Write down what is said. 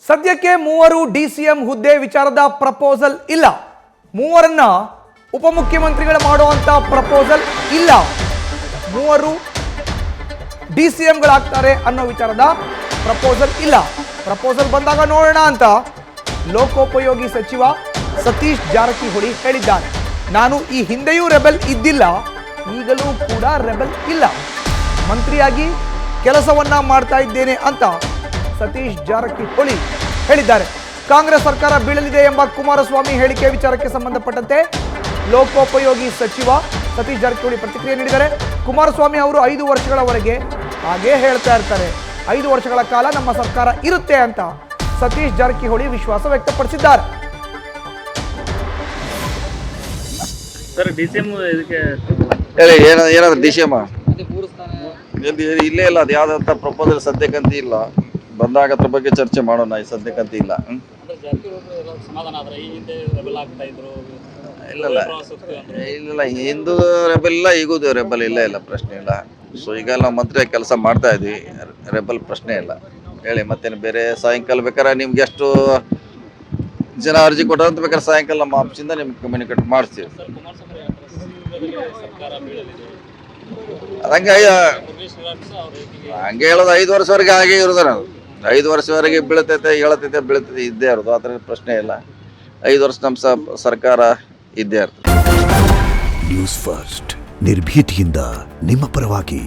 ಸದ್ಯಕ್ಕೆ ಮೂವರು ಡಿಸಿಎಂ ಹುದ್ದೆ ವಿಚಾರದ ಪ್ರಪೋಸಲ್ ಇಲ್ಲ. ಮೂವರನ್ನ ಉಪಮುಖ್ಯಮಂತ್ರಿಗಳು ಮಾಡುವಂತ ಪ್ರಪೋಸಲ್ ಇಲ್ಲ. ಮೂವರು ಡಿಸಿಎಂಗಳಾಗ್ತಾರೆ ಅನ್ನೋ ವಿಚಾರದ ಪ್ರಪೋಸಲ್ ಇಲ್ಲ. ಪ್ರಪೋಸಲ್ ಬಂದಾಗ ನೋಡೋಣ ಅಂತ ಲೋಕೋಪಯೋಗಿ ಸಚಿವ ಸತೀಶ್ ಜಾರಕಿಹೊಳಿ ಹೇಳಿದ್ದಾರೆ. ನಾನು ಈ ಹಿಂದೆಯೂ ರೆಬೆಲ್ ಇದ್ದಿಲ್ಲ, ಈಗಲೂ ಕೂಡ ರೆಬೆಲ್ ಇಲ್ಲ, ಮಂತ್ರಿಯಾಗಿ ಕೆಲಸವನ್ನ ಮಾಡ್ತಾ ಇದ್ದೇನೆ ಅಂತ ಸತೀಶ್ ಜಾರಕಿಹೊಳಿ ಹೇಳಿದ್ದಾರೆ. ಕಾಂಗ್ರೆಸ್ ಸರ್ಕಾರ ಬೀಳಲಿದೆ ಎಂಬ ಕುಮಾರಸ್ವಾಮಿ ಹೇಳಿಕೆ ವಿಚಾರಕ್ಕೆ ಸಂಬಂಧಪಟ್ಟಂತೆ ಲೋಕೋಪಯೋಗಿ ಸಚಿವ ಸತೀಶ್ ಜಾರಕಿಹೊಳಿ ಪ್ರತಿಕ್ರಿಯೆ ನೀಡಿದ್ದಾರೆ. ಕುಮಾರಸ್ವಾಮಿ ಅವರು 5 ವರ್ಷಗಳವರೆಗೆ ಹಾಗೇ ಹೇಳ್ತಾ ಇರ್ತಾರೆ, 5 ವರ್ಷಗಳ ಕಾಲ ನಮ್ಮ ಸರ್ಕಾರ ಇರುತ್ತೆ ಅಂತ ಸತೀಶ್ ಜಾರಕಿಹೊಳಿ ವಿಶ್ವಾಸ ವ್ಯಕ್ತಪಡಿಸಿದ್ದಾರೆ. ಸರ್ ಡಿಸಿಎಂ ಇದಕ್ಕೆ ಹೇಳಿ ಏನಾದ್ರು ಡಿಸಿಎಂ ಇಲ್ಲೇ ಇಲ್ಲ. ಅದು ಯಾವ್ದಂತ ಪ್ರಪೋಸಲ್ ಸದ್ಯಕ್ಕಂತ ಇಲ್ಲ. ಬಂದಾಗ ಅದ್ರ ಬಗ್ಗೆ ಚರ್ಚೆ ಮಾಡೋಣ. ಈ ಸದ್ಯಕ್ಕಂತ ಇಲ್ಲ. ಇಲ್ಲ ಹಿಂದೂ ರೆಬಲ್ ಇಲ್ಲ, ಈಗೂ ರೆಬಲ್ ಇಲ್ಲ, ಪ್ರಶ್ನೆ ಇಲ್ಲ. ಸೊ ಈಗ ನಾವು ಮಂತ್ರಿ ಕೆಲಸ ಮಾಡ್ತಾ ಇದ್ವಿ, ರೆಬಲ್ ಪ್ರಶ್ನೆ ಇಲ್ಲ. ಹೇಳಿ ಮತ್ತೇನು ಬೇರೆ? ಸಾಯಂಕಾಲ ಬೇಕಾದ್ರೆ ನಿಮ್ಗೆ ಎಷ್ಟು ಜನ ಅರ್ಜಿ ಕೊಟ್ಟಂತ ಬೇಕಾದ್ರೆ ಸಾಯಂಕಾಲ ನಮ್ಮ ಆಫೀಸಿಂದ ನಿಮ್ಗೆ ಕಮ್ಯುನಿಕೇಟ್ ಮಾಡಿಸ್ತೀವಿ. ಹಂಗೆ ಹೇಳೋದು 5 ವರ್ಷವರೆಗೆ ಹಾಗೆ ಇರೋದು. ನಾವು 5 ವರ್ಷವರೆಗೆ ಬೀಳ್ತೈತೆ ಇದ್ದೇ ಇರೋದು, ಅದ್ರ ಪ್ರಶ್ನೆ ಇಲ್ಲ. 5 ವರ್ಷ ನಮ್ಮ ಸರ್ಕಾರ ಇದ್ದೇ ಇರ್ತದೆ. ನ್ಯೂಸ್ ಫಸ್ಟ್ ನಿರ್ಭೀತಿಯಿಂದ ನಿಮ್ಮ ಪರವಾಗಿ.